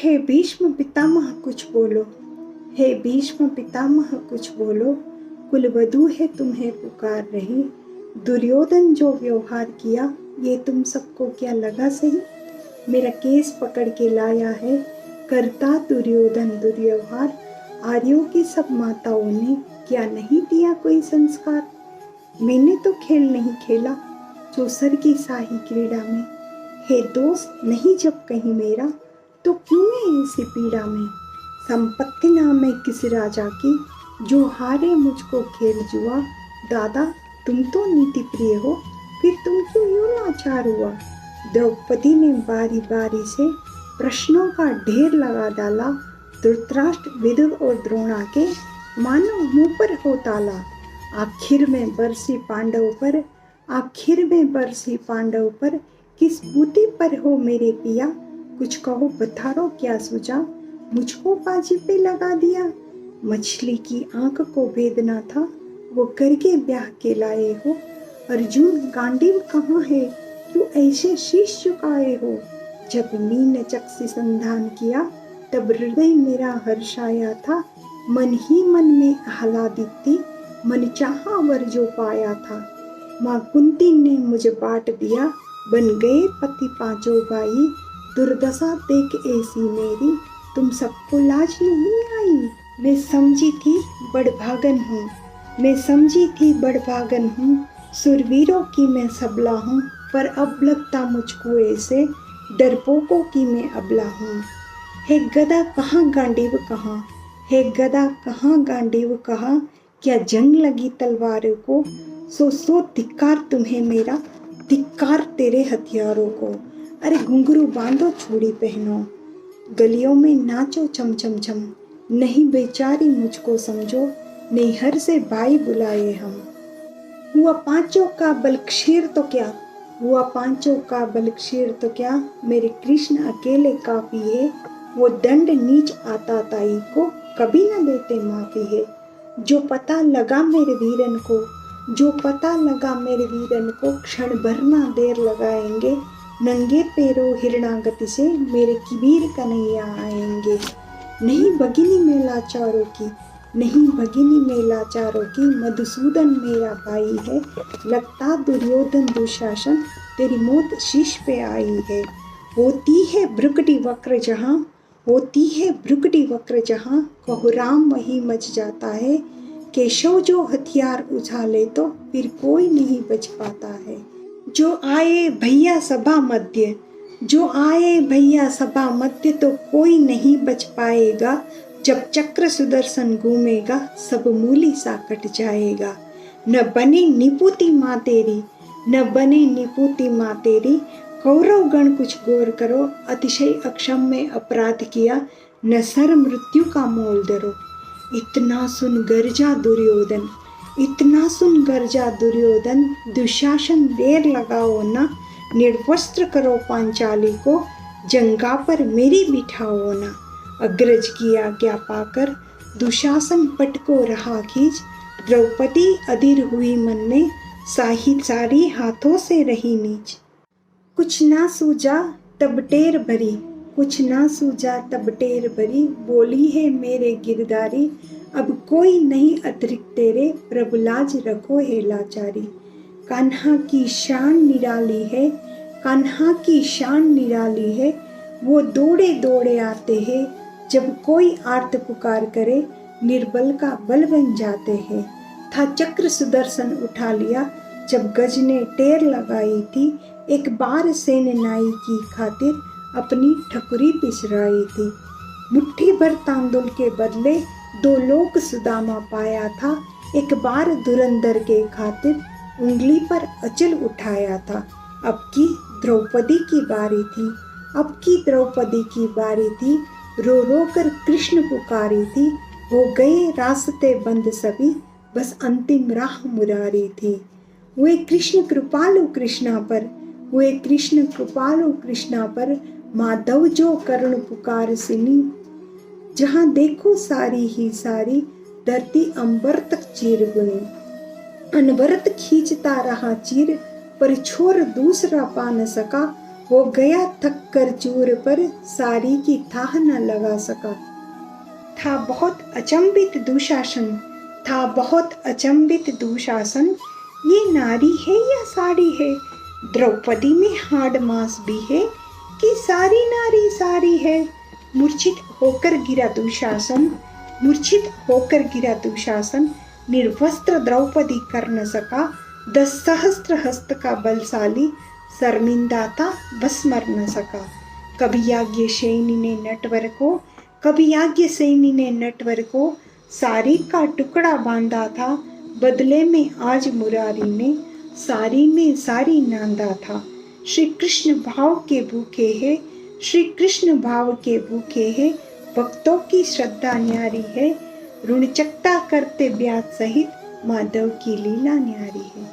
हे भीष्म पितामह कुछ बोलो, हे भीष्म पितामह कुछ बोलो, कुलवधू है तुम्हें पुकार रही। दुर्योधन जो व्यवहार किया ये तुम सबको क्या लगा सही। मेरा केस पकड़ के लाया है करता दुर्योधन दुर्व्यवहार। आर्यों की सब माताओं ने क्या नहीं दिया कोई संस्कार। मैंने तो खेल नहीं खेला चौसर की शाही क्रीड़ा में। हे दोस्त नहीं जब कहीं मेरा तो क्यों मैं ऐसी पीड़ा में। संपत्ति नाम है किस राजा की जो हारे मुझको खेल जुआ। दादा तुम तो नीति प्रिय हो फिर तुम क्यों यूं लाचार हुआ। द्रौपदी ने बारी बारी से प्रश्नों का ढेर लगा डाला। धृतराष्ट्र विदुर और द्रोणा के मानो मुंह पर हो ताला। आखिर में बरसी पांडव पर किस बूती पर हो मेरे पिया। कुछ कहो बधारो क्या सूझा मुझको बाजी पे लगा दिया। मछली की आंख को भेदना था वो करके ब्याह के लाए हो। अर्जुन गांडीव कहाँ है क्यों ऐसे शीश झुकाए हो। जब मीन चक्षु संधान किया तब हृदय मेरा हर्षाया था। मन ही मन में आह्लादित थी मन चाहा वर जो पाया था। माँ कुंती ने मुझे बांट दिया बन गए पति पांचों भाई। दुर्दशा देख ऐसी मेरी तुम सबको लाज नहीं आई। मैं समझी थी बड़भागन हूँ सुरवीरों की मैं सबला हूँ। पर अब लगता मुझको ऐसे डरपोकों की मैं अबला हूँ। हे गदा कहाँ गांडीव कहाँ क्या जंग लगी तलवारों को। सो धिक्कार तुम्हें मेरा धिक्कार तेरे हथियारों को। अरे घुंघरू बांधो चूड़ी पहनो गलियों में नाचो चम चम चम। नहीं बेचारी मुझको समझो नैहर से भाई बुलाए हम। हुआ पांचों का बल क्षीर तो क्या मेरे कृष्ण अकेले काफी है। वो दंड नीच आता ताई को कभी न देते माफी है। जो पता लगा मेरे वीरन को क्षण भर ना देर लगाएंगे। नंगे पैरों हिरणागति से मेरे किबीर कन्हैया आएंगे। नहीं भगिनी में लाचारों की मधुसूदन मेरा भाई है। लगता दुर्योधन दुशासन तेरी मौत शीश पे आई है। होती है भ्रुकुटी वक्र जहाँ कहो राम वही मच जाता है। केशव जो हथियार उछाले तो फिर कोई नहीं बच पाता है। जो आए भैया सभा मध्य तो कोई नहीं बच पाएगा। जब चक्र सुदर्शन घूमेगा सब मूली सा कट जाएगा। न बने निपुति माँ तेरी कौरव गण कुछ गौर करो। अतिशय अक्षम्य अपराध किया न सर मृत्यु का मोल धरो। इतना सुन गर्जा दुर्योधन दुशासन देर लगाओ ना। निर्वस्त्र करो पांचाली को जंगा पर मेरी बिठाओ ना। अग्रज की आज्ञा पाकर दुशासन पट को रहा खींच। द्रौपदी अधीर हुई मन में सारी हाथों से रही नीच। कुछ ना सूझा तब टेर भरी बोली है मेरे गिरधारी। अब कोई नहीं अतिरिक्त तेरे प्रभु लाज रखो है लाचारी। कान्हा की शान निराली है वो दौड़े आते हैं। जब कोई आर्त पुकार करे निर्बल का बल बन जाते हैं। था चक्र सुदर्शन उठा लिया जब गज ने टेर लगाई थी। एक बार सेनाई की खातिर अपनी ठकुरी पिसराई थी। मुट्ठी भर तांदुल के बदले 2 लोक सुदामा पाया था। एक बार धुरंधर के खातिर उंगली पर अचल उठाया था। अब की द्रौपदी की बारी थी रो रो कर कृष्ण पुकारी थी। हो गए रास्ते बंद सभी बस अंतिम राह मुरारी थी। हुए कृष्ण कृपालु कृष्णा पर माधव जो करुण पुकार सिनी। जहाँ देखो सारी ही सारी धरती अंबर तक चीर बुनी। अनवरत खींचता रहा चीर पर छोर दूसरा पा न सका। हो गया थक कर चूर पर, सारी की थाह न लगा सका। था बहुत अचंभित दुशासन, था बहुत अचंभित दुशासन, ये नारी है या साड़ी है? द्रौपदी में हाड़ मांस भी है कि सारी नारी सारी है? मूर्छित होकर गिरा दुशासन, मूर्छित होकर गिरा दुशासन, निर्वस्त्र द्रौपदी कर न सका। 10 सहस्त्र हस्त का बलशाली, शर्मिंदा था बस मर न सका। कभी याज्ञसेनी ने नटवर को, कभी याज्ञसेनी ने नटवर को साड़ी का टुकड़ा बांधा था, बदले में आज मुरारी ने साड़ी में साड़ी नांदा था। श्री कृष्ण भाव के भूखे है, श्री कृष्ण भाव के भूखे है, भक्तों की श्रद्धा न्यारी है, ऋण चक्ता करते ब्याज सहित, माधव की लीला न्यारी है।